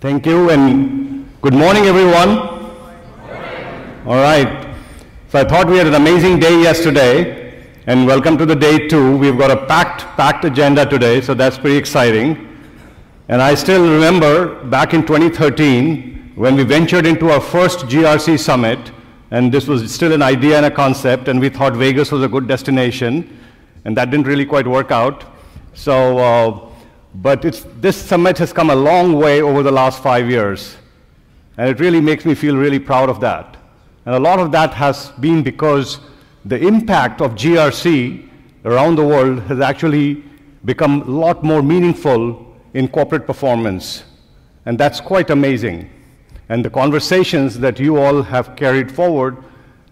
Thank you, and good morning, everyone. All right. So I thought we had an amazing day yesterday, and welcome to the day 2. We've got a packed agenda today, so that's pretty exciting. And I still remember back in 2013 when we ventured into our first GRC Summit, and this was still an idea and a concept, and we thought Vegas was a good destination, and that didn't really quite work out. So. But this summit has come a long way over the last 5 years, and it really makes me feel really proud of that. And a lot of that has been because the impact of GRC around the world has actually become a lot more meaningful in corporate performance, and that's quite amazing. And the conversations that you all have carried forward,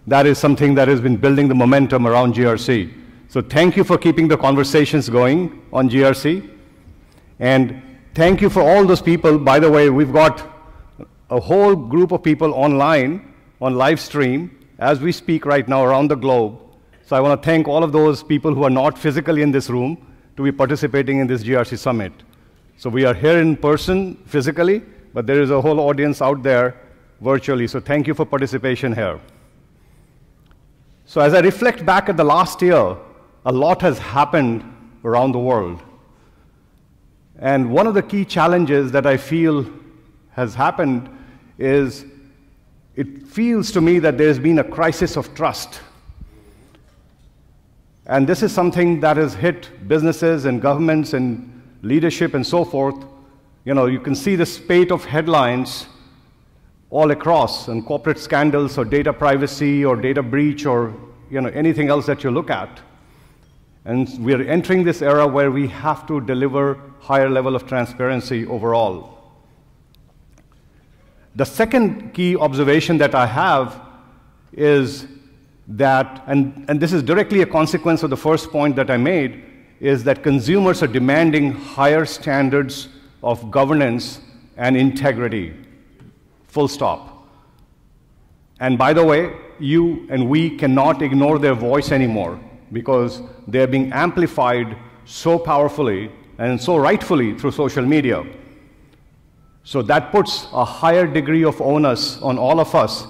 that is something that has been building the momentum around GRC. So thank you for keeping the conversations going on GRC. And thank you for all those people. By the way, we've got a whole group of people online, on live stream, as we speak right now around the globe. So I want to thank all of those people who are not physically in this room to be participating in this GRC Summit. So we are here in person, physically, but there is a whole audience out there virtually. So thank you for participation here. So as I reflect back at the last year, a lot has happened around the world. And one of the key challenges that I feel has happened is it feels to me that there's been a crisis of trust. And this is something that has hit businesses and governments and leadership and so forth. You know, you can see the spate of headlines all across, and corporate scandals or data privacy or data breach or anything else that you look at. And we're entering this era where we have to deliver higher level of transparency overall. The second key observation that I have is that, and this is directly a consequence of the first point that I made, is that consumers are demanding higher standards of governance and integrity, full stop. And by the way, you and we cannot ignore their voice anymore, because they're being amplified so powerfully and so rightfully through social media. So that puts a higher degree of onus on all of us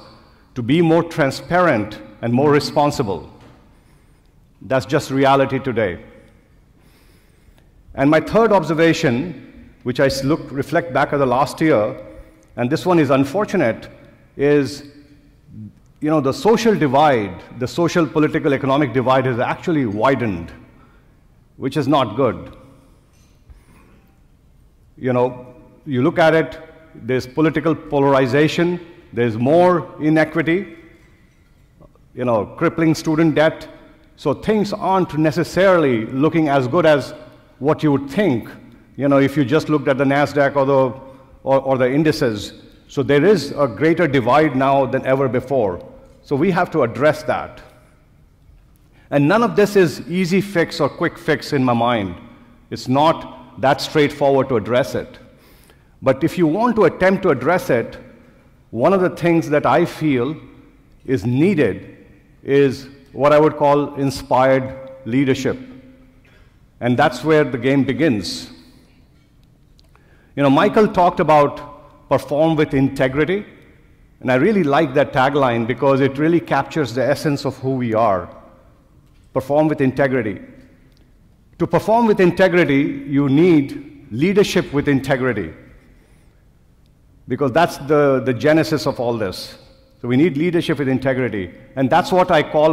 to be more transparent and more responsible. That's just reality today. And my third observation, which I reflect back at the last year, and this one is unfortunate, is the social divide, the socio-political-economic divide has actually widened, which is not good. You look at it, there's political polarization, there's more inequity, crippling student debt. So things aren't necessarily looking as good as what you would think, if you just looked at the NASDAQ or the indices. So there is a greater divide now than ever before. So we have to address that. And none of this is easy fix or quick fix in my mind. It's not that straightforward to address it. But if you want to attempt to address it, one of the things that I feel is needed is what I would call inspired leadership. And that's where the game begins. Michael talked about perform with integrity, and I really like that tagline because it really captures the essence of who we are. Perform with integrity. To perform with integrity, you need leadership with integrity, because that's the genesis of all this. So we need leadership with integrity, and that's what I call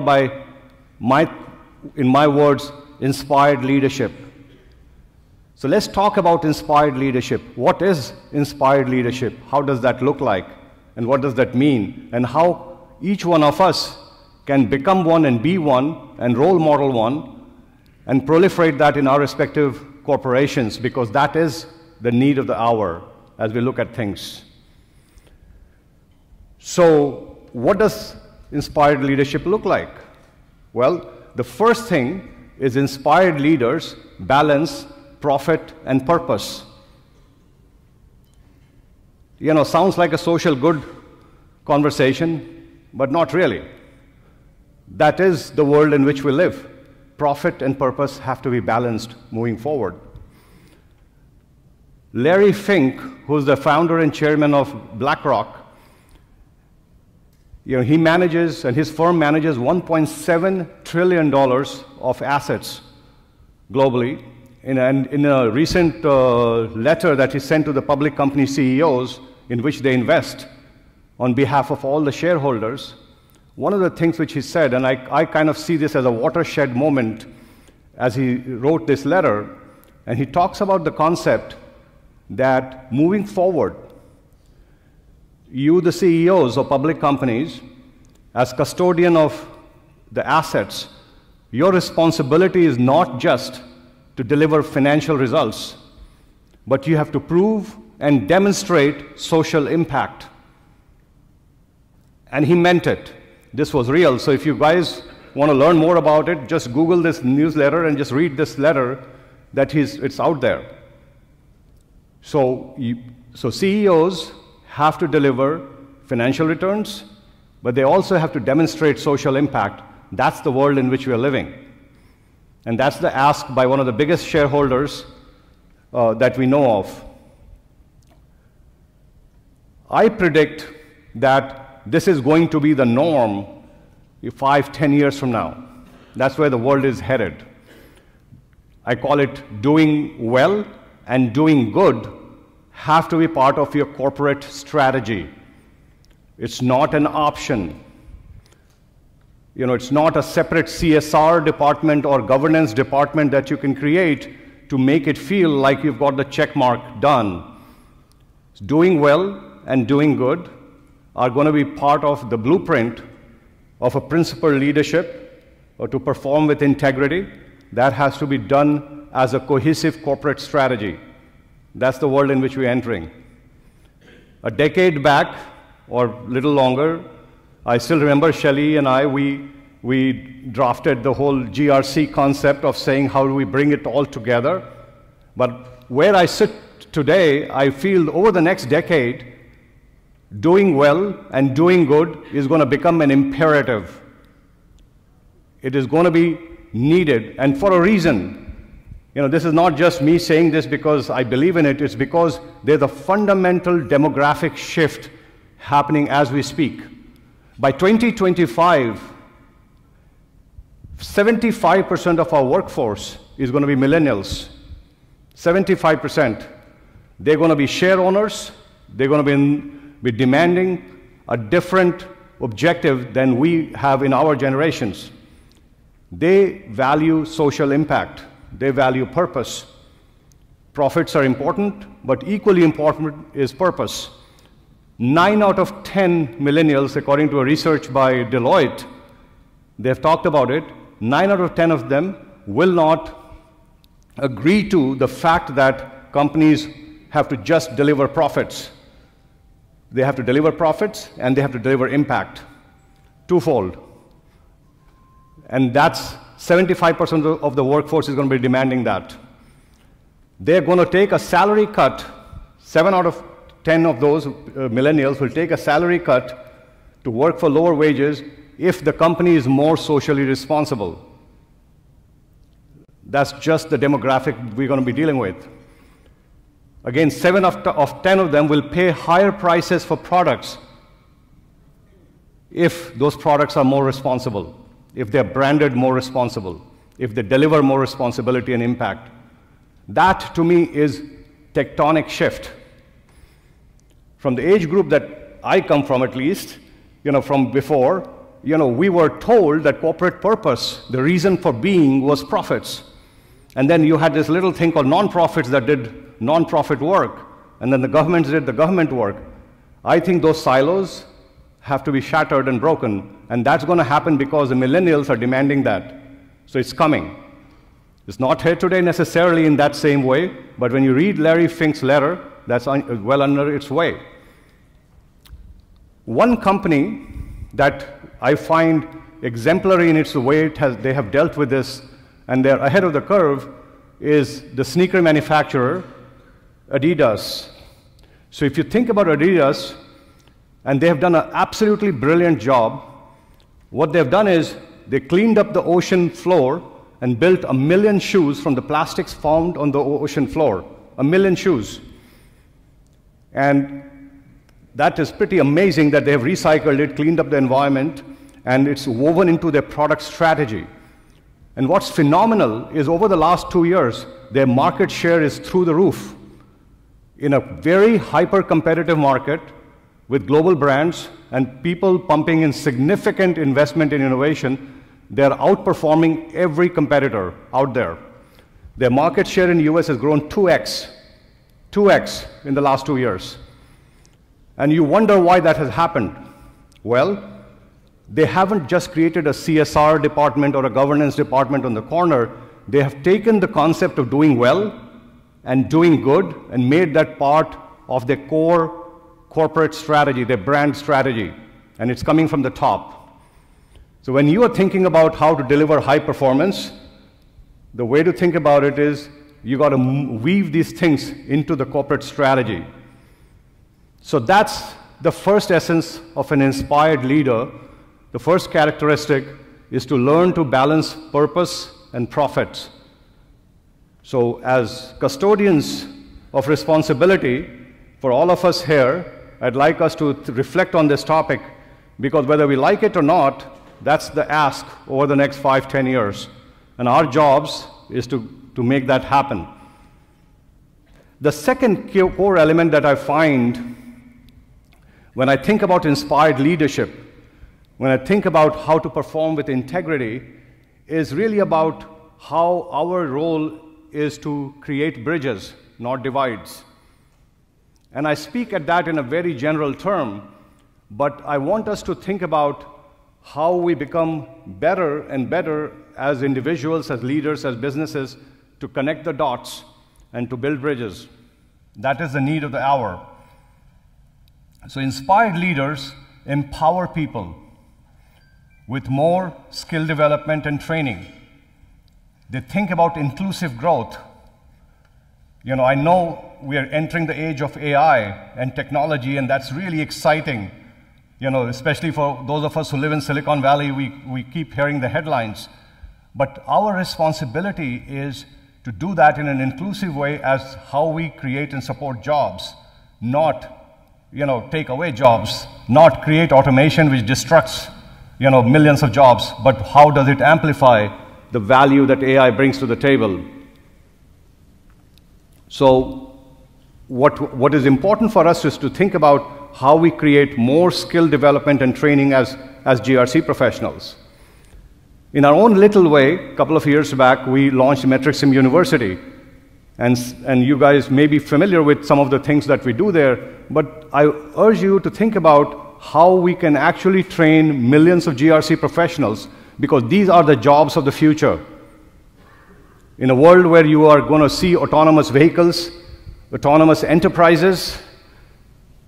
in my words, inspired leadership. So let's talk about inspired leadership. What is inspired leadership? How does that look like? And what does that mean? And how each one of us can become one and be one and role model one and proliferate that in our respective corporations, because that is the need of the hour as we look at things. So what does inspired leadership look like? Well, the first thing is inspired leaders balance profit and purpose. Sounds like a social good conversation, but not really. That is the world in which we live. Profit and purpose have to be balanced moving forward. Larry Fink, who's the founder and chairman of BlackRock, he manages, and his firm manages $1.7 trillion of assets globally. In a recent letter that he sent to the public company CEOs, in which they invest on behalf of all the shareholders, one of the things which he said, and I kind of see this as a watershed moment as he wrote this letter, and he talks about the concept that moving forward, you, the CEOs of public companies, as custodian of the assets, your responsibility is not just to deliver financial results, but you have to prove and demonstrate social impact. And he meant it. This was real. So if you guys want to learn more about it, just Google this newsletter and just read this letter it's out there. So CEOs have to deliver financial returns, but they also have to demonstrate social impact. That's the world in which we are living. And that's the ask by one of the biggest shareholders that we know of. I predict that this is going to be the norm 5, 10 years from now. That's where the world is headed. I call it doing well and doing good have to be part of your corporate strategy. It's not an option. It's not a separate CSR department or governance department that you can create to make it feel like you've got the check mark done. Doing well and doing good are going to be part of the blueprint of a principled leadership, or to perform with integrity. That has to be done as a cohesive corporate strategy. That's the world in which we're entering. A decade back, or a little longer, I still remember Shelley and I, we drafted the whole GRC concept of saying how do we bring it all together. But where I sit today, I feel over the next decade, doing well and doing good is going to become an imperative. It is going to be needed, and for a reason. This is not just me saying this because I believe in it, it's because there's a fundamental demographic shift happening as we speak. By 2025, 75% of our workforce is going to be millennials. 75%. They're going to be share owners. They're going to be demanding a different objective than we have in our generations. They value social impact. They value purpose. Profits are important, but equally important is purpose. 9 out of 10 millennials, according to a research by Deloitte, they've talked about it, 9 out of 10 of them will not agree to the fact that companies have to just deliver profits. They have to deliver profits and they have to deliver impact. Twofold. And that's 75% of the workforce is going to be demanding that. They're going to take a salary cut. 7 out of 10 of those millennials will take a salary cut to work for lower wages if the company is more socially responsible. That's just the demographic we're going to be dealing with. Again, 7 of 10 of them will pay higher prices for products if those products are more responsible, if they're branded more responsible, if they deliver more responsibility and impact. That, to me, is tectonic shift. From the age group that I come from, at least, from before, we were told that corporate purpose, the reason for being, was profits. And then you had this little thing called non-profits that did non-profit work, and then the governments did the government work. I think those silos have to be shattered and broken, and that's going to happen because the millennials are demanding that. So it's coming. It's not here today necessarily in that same way, but when you read Larry Fink's letter, that's well under its way. One company that I find exemplary in its way they have dealt with this, and they're ahead of the curve, is the sneaker manufacturer, Adidas. So if you think about Adidas, and they have done an absolutely brilliant job, what they've done is they cleaned up the ocean floor and built 1 million shoes from the plastics found on the ocean floor. 1 million shoes. And that is pretty amazing that they have recycled it, cleaned up the environment, and it's woven into their product strategy. And what's phenomenal is over the last 2 years, their market share is through the roof. In a very hyper-competitive market with global brands and people pumping in significant investment in innovation, they're outperforming every competitor out there. Their market share in the US has grown 2x in the last 2 years. And you wonder why that has happened. Well, they haven't just created a CSR department or a governance department on the corner. They have taken the concept of doing well and doing good and made that part of their core corporate strategy, their brand strategy, and it's coming from the top. So when you are thinking about how to deliver high performance, the way to think about it is you got to weave these things into the corporate strategy. So that's the first essence of an inspired leader. The first characteristic is to learn to balance purpose and profits. So as custodians of responsibility, for all of us here, I'd like us to reflect on this topic, because whether we like it or not, that's the ask over the next 5, 10 years. And our jobs is to make that happen. The second core element that I find when I think about inspired leadership, when I think about how to perform with integrity, is really about how our role is to create bridges, not divides. And I speak at that in a very general term, but I want us to think about how we become better and better as individuals, as leaders, as businesses, to connect the dots and to build bridges. That is the need of the hour. So inspired leaders empower people with more skill development and training. They think about inclusive growth. You know, I know we are entering the age of AI and technology, and that's really exciting. You know, especially for those of us who live in Silicon Valley, we keep hearing the headlines. But our responsibility is to do that in an inclusive way as how we create and support jobs, not, you know, take away jobs, not create automation which destructs, you know, millions of jobs, but how does it amplify the value that AI brings to the table. So what is important for us is to think about how we create more skill development and training as GRC professionals. In our own little way, a couple of years back, we launched MetricStream University. And you guys may be familiar with some of the things that we do there, but I urge you to think about how we can actually train millions of GRC professionals, because these are the jobs of the future. In a world where you are going to see autonomous vehicles, autonomous enterprises,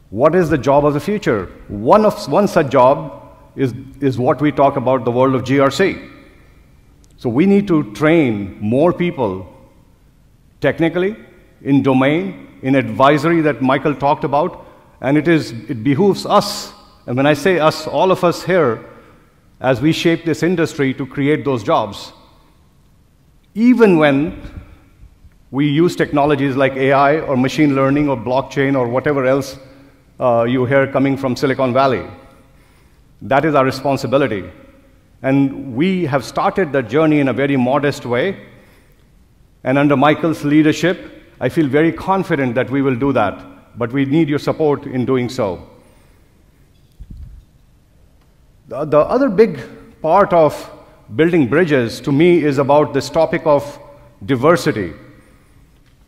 what is the job of the future? One such job is what we talk about, the world of GRC. So we need to train more people technically, in domain, in advisory that Michael talked about, and it behooves us, and when I say us, all of us here, as we shape this industry to create those jobs. Even when we use technologies like AI or machine learning or blockchain or whatever else you hear coming from Silicon Valley. That is our responsibility. And we have started that journey in a very modest way. And under Michael's leadership, I feel very confident that we will do that. But we need your support in doing so. The other big part of building bridges, to me, is about this topic of diversity.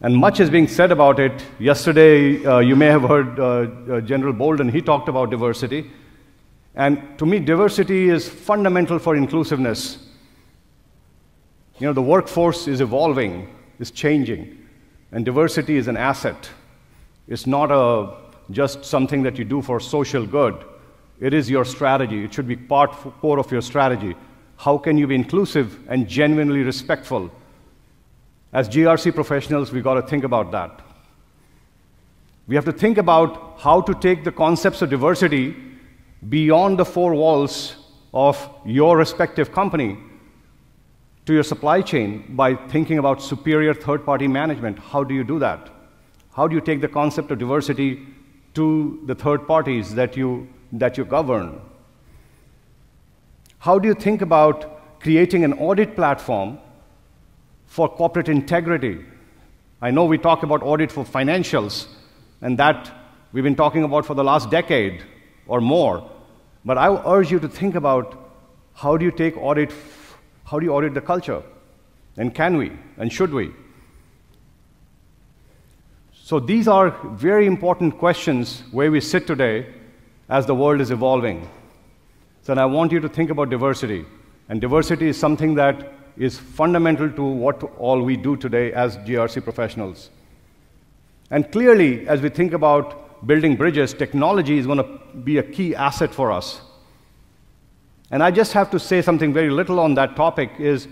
And much is being said about it. Yesterday, you may have heard General Bolden, he talked about diversity. And to me, diversity is fundamental for inclusiveness. You know, the workforce is evolving, is changing, and diversity is an asset. It's not just something that you do for social good. It is your strategy. It should be core of your strategy. How can you be inclusive and genuinely respectful? As GRC professionals, we've got to think about that. We have to think about how to take the concepts of diversity beyond the four walls of your respective company to your supply chain by thinking about superior third-party management. How do you do that? How do you take the concept of diversity to the third parties that you govern? How do you think about creating an audit platform for corporate integrity? I know we talk about audit for financials, and that we've been talking about for the last decade or more. But I urge you to think about how do you audit the culture? And can we? And should we? So these are very important questions where we sit today as the world is evolving. So I want you to think about diversity. And diversity is something that is fundamental to what all we do today as GRC professionals. And clearly, as we think about building bridges, technology is going to be a key asset for us. And I just have to say something very little on that topic is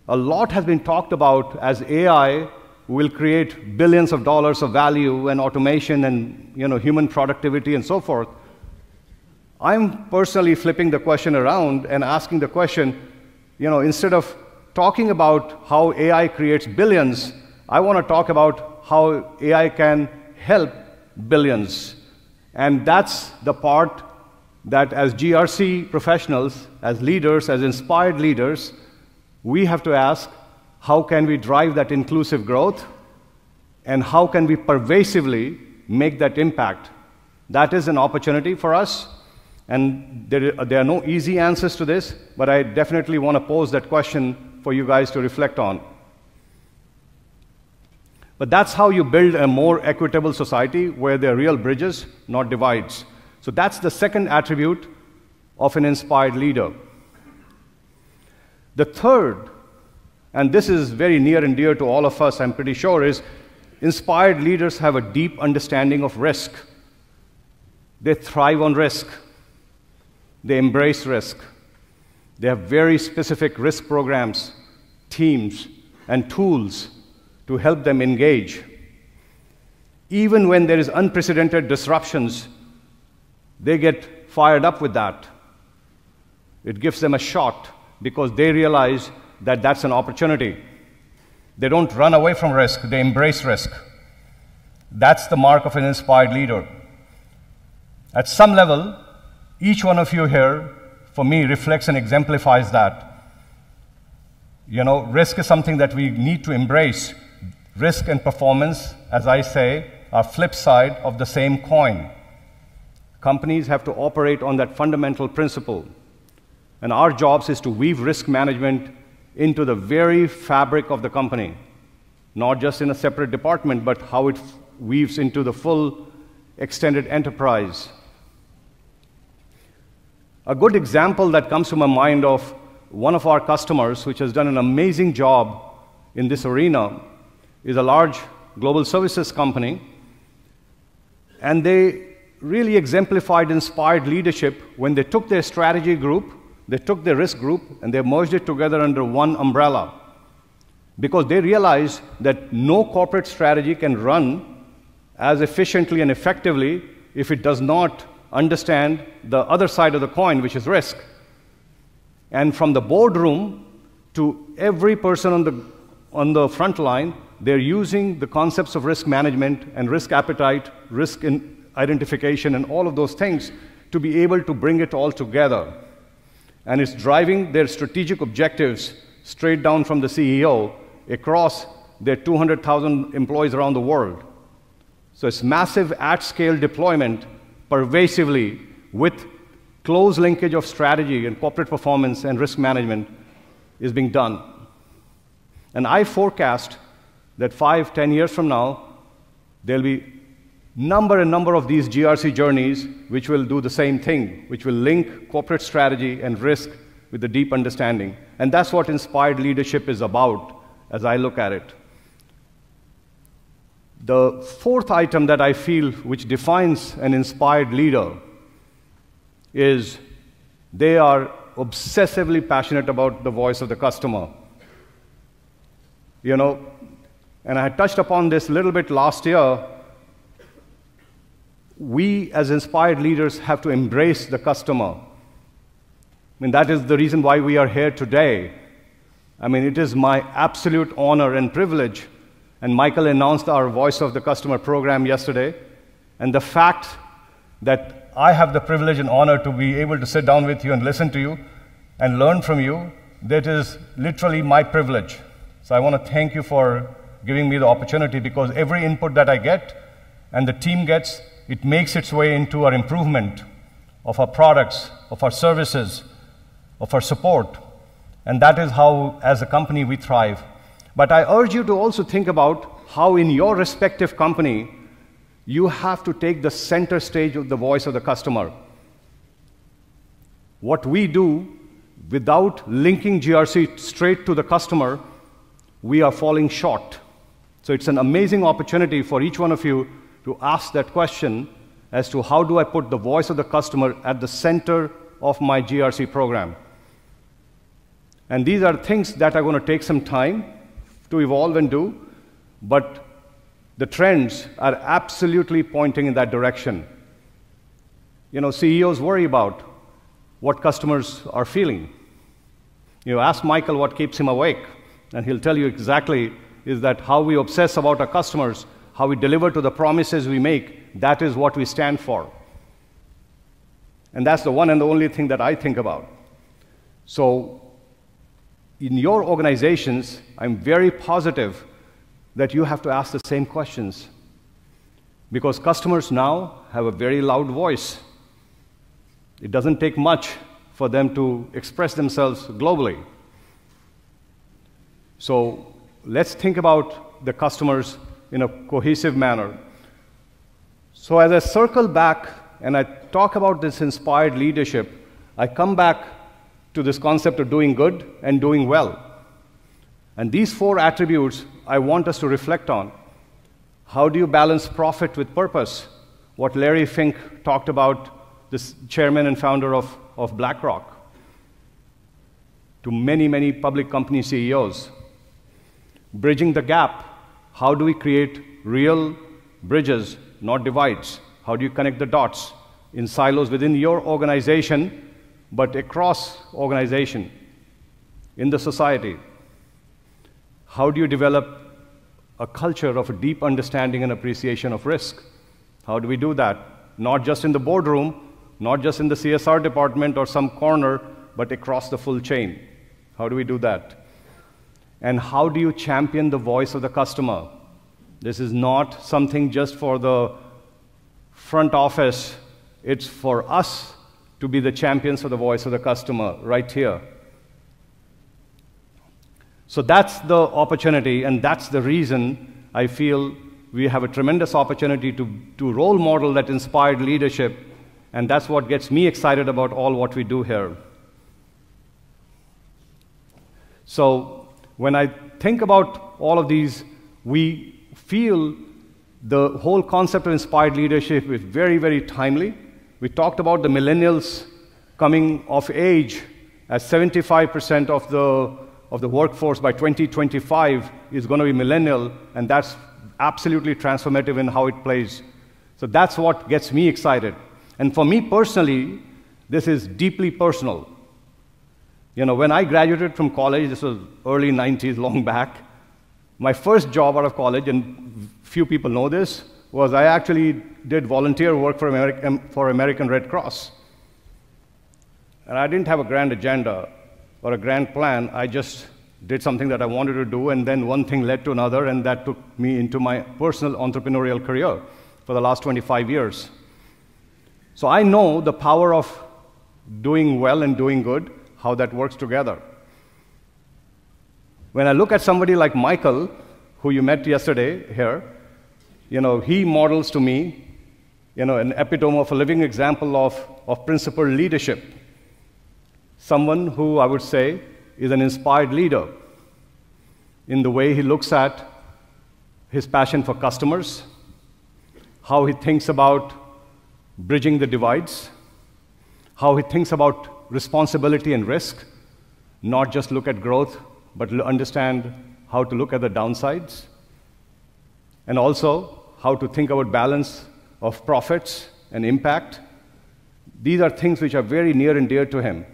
a lot has been talked about as AI will create billions of dollars of value and automation and human productivity and so forth. I'm personally flipping the question around and asking the question, instead of talking about how AI creates billions, I want to talk about how AI can help billions. And that's the part that as GRC professionals, as leaders, as inspired leaders, we have to ask, how can we drive that inclusive growth? And how can we pervasively make that impact? That is an opportunity for us. And there are no easy answers to this, but I definitely want to pose that question for you guys to reflect on. But that's how you build a more equitable society where there are real bridges, not divides. So that's the second attribute of an inspired leader. The third, and this is very near and dear to all of us, I'm pretty sure, is inspired leaders have a deep understanding of risk. They thrive on risk. They embrace risk. They have very specific risk programs, teams, and tools to help them engage. Even when there is unprecedented disruptions, they get fired up with that. It gives them a shot because they realize that that's an opportunity. They don't run away from risk, they embrace risk. That's the mark of an inspired leader. At some level, each one of you here, for me, reflects and exemplifies that. Risk is something that we need to embrace. Risk and performance, as I say, are flip side of the same coin. Companies have to operate on that fundamental principle. And our jobs is to weave risk management into the very fabric of the company, not just in a separate department, but how it weaves into the full extended enterprise. A good example that comes to my mind of one of our customers, which has done an amazing job in this arena, is a large global services company. And they really exemplified inspired leadership when they took their strategy group, they took their risk group, and they merged it together under one umbrella. Because they realized that no corporate strategy can run as efficiently and effectively if it does not understand the other side of the coin, which is risk. And from the boardroom to every person on the front line, they're using the concepts of risk management and risk appetite, risk identification, and all of those things to be able to bring it all together. And it's driving their strategic objectives straight down from the CEO across their 200,000 employees around the world. So it's massive at-scale deployment pervasively with close linkage of strategy and corporate performance and risk management is being done. And I forecast that 5-10 years from now, there'll be number of these GRC journeys which will do the same thing, which will link corporate strategy and risk with a deep understanding. And that's what inspired leadership is about, as I look at it. The fourth item that I feel which defines an inspired leader is they are obsessively passionate about the voice of the customer. And I had touched upon this a little bit last year. We, as inspired leaders, have to embrace the customer. That is the reason why we are here today. It is my absolute honor and privilege. And Michael announced our Voice of the Customer program yesterday. And the fact that I have the privilege and honor to be able to sit down with you and listen to you and learn from you. That is literally my privilege. So I want to thank you for giving me the opportunity, because every input that I get and the team gets, it makes its way into our improvement of our products, of our services, of our support. And that is how, as a company, we thrive. But I urge you to also think about how in your respective company, you have to take the center stage of the voice of the customer. What we do, without linking GRC straight to the customer, we are falling short. So it's an amazing opportunity for each one of you to ask that question as to how do I put the voice of the customer at the center of my GRC program. And these are things that are going to take some time to evolve and do, but the trends are absolutely pointing in that direction. You know, CEOs worry about what customers are feeling. You ask Michael what keeps him awake, and he'll tell you exactly is that how we obsess about our customers, how we deliver to the promises we make, that is what we stand for. And that's the one and the only thing that I think about. So in your organizations, I'm very positive that you have to ask the same questions, because customers now have a very loud voice. It doesn't take much for them to express themselves globally. So let's think about the customers in a cohesive manner. So as I circle back and I talk about this inspired leadership, I come back to this concept of doing good and doing well. And these four attributes I want us to reflect on. How do you balance profit with purpose? What Larry Fink talked about, this chairman and founder of BlackRock, to many, many public company CEOs. Bridging the gap. How do we create real bridges, not divides? How do you connect the dots in silos within your organization, but across organization, in the society? How do you develop a culture of a deep understanding and appreciation of risk? How do we do that? Not just in the boardroom, not just in the CSR department or some corner, but across the full chain. How do we do that? And how do you champion the voice of the customer? This is not something just for the front office. It's for us to be the champions of the voice of the customer right here. So that's the opportunity, and that's the reason I feel we have a tremendous opportunity to role model that inspired leadership, and that's what gets me excited about all what we do here. So when I think about all of these, we feel the whole concept of inspired leadership is very, very timely. We talked about the millennials coming of age as 75% of the workforce by 2025 is going to be millennial, and that's absolutely transformative in how it plays. So that's what gets me excited. And for me personally, this is deeply personal. You know, when I graduated from college, this was early 90s, long back, my first job out of college, and few people know this, was I actually did volunteer work for American Red Cross. And I didn't have a grand agenda or a grand plan. I just did something that I wanted to do, and then one thing led to another, and that took me into my personal entrepreneurial career for the last 25 years. So I know the power of doing well and doing good, how that works together. When I look at somebody like Michael, who you met yesterday here, you know, he models to me, you know, an epitome of a living example of principled leadership. Someone who I would say is an inspired leader in the way he looks at his passion for customers, how he thinks about bridging the divides, how he thinks about responsibility and risk, not just look at growth, but understand how to look at the downsides, and also how to think about balance of profits and impact. These are things which are very near and dear to him.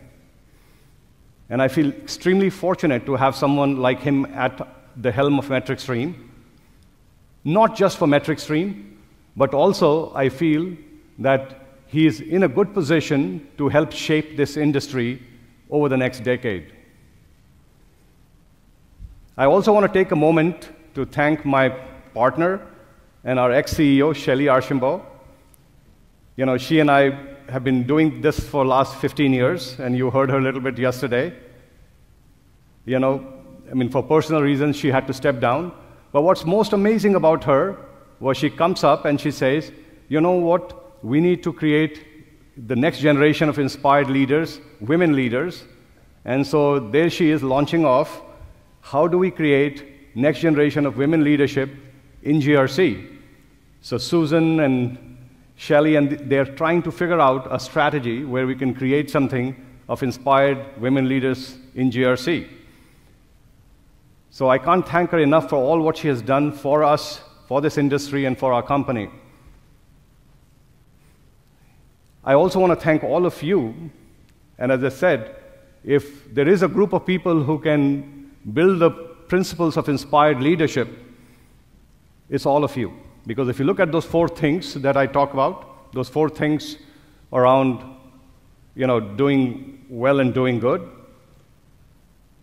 And I feel extremely fortunate to have someone like him at the helm of MetricStream, not just for MetricStream, but also I feel that he is in a good position to help shape this industry over the next decade. I also want to take a moment to thank my partner and our ex-CEO, Shelley Archambault. You know, she and I have been doing this for the last 15 years, and you heard her a little bit yesterday. You know, I mean, for personal reasons, she had to step down. But what's most amazing about her was she comes up and she says, you know what? We need to create the next generation of inspired leaders, women leaders. And so there she is launching off, how do we create next generation of women leadership in GRC? So Susan and Shelley, and they're trying to figure out a strategy where we can create something of inspired women leaders in GRC. So I can't thank her enough for all what she has done for us, for this industry, and for our company. I also want to thank all of you, and as I said, if there is a group of people who can build the principles of inspired leadership, it's all of you. Because if you look at those 4 things that I talk about, those 4 things around, you know, doing well and doing good,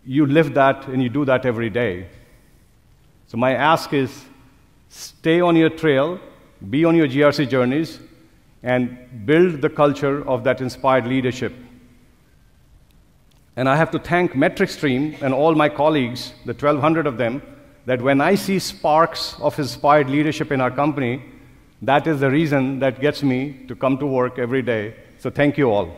you live that and you do that every day. So my ask is, stay on your trail, be on your GRC journeys, and build the culture of that inspired leadership. And I have to thank MetricStream and all my colleagues, the 1,200 of them, that when I see sparks of inspired leadership in our company, that is the reason that gets me to come to work every day. So thank you all.